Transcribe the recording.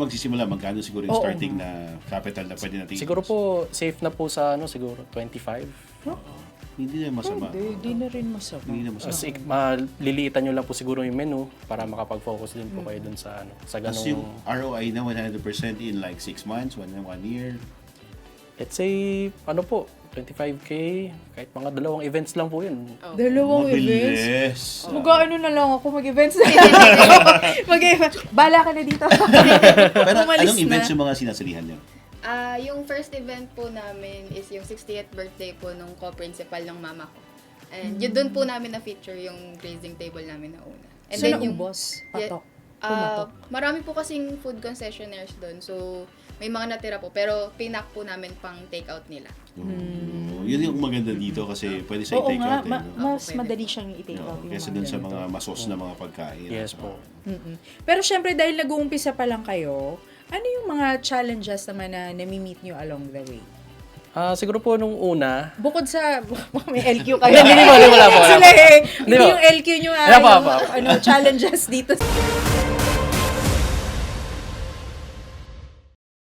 magsisimula? Magkano siguro yung Oo. starting na capital na pwede natin? Siguro po, safe na po sa siguro 25. Hindi na masama. Hindi na rin masama. Hindi na masama. Kasi maliliitan nyo lang po siguro yung menu para makapag-focus din po kayo dun sa sa Tapos yung ganung... ROI na 100% in like 6 months, 1 year. Let's say, 25K, kahit mga 2 events lang po yun. Dalawang events? Mabilis. Mag-ano na lang ako, mag-events na. Bala ka na dito. Pero Umalis anong na. events yung mga sinasalihan niyo? Yung first event po namin is yung 60th birthday po nung co-principal ng mama ko. And yun doon po namin na-feature yung grazing table namin na una. And So, naubos? Patok? Pumatok? Marami po kasing food concessionaires doon. So, may mga natira po. Pero pinak po namin pang take-out nila. Yun yung maganda dito kasi pwede sa Oo nga, take out. mas madali siyang i-take out. yung Kesa mga dun sa ganito. mga masos na mga pagkain. Yes po. Pero syempre, dahil nag-uumpisa pa lang kayo, ano yung mga challenges naman na nami-meet nyo along the way? Siguro po nung una, Bukod sa, may LQ kayo. Hindi, wala po. Sila eh. Hindi Hindi po. yung LQ nyo, Wala po. challenges dito.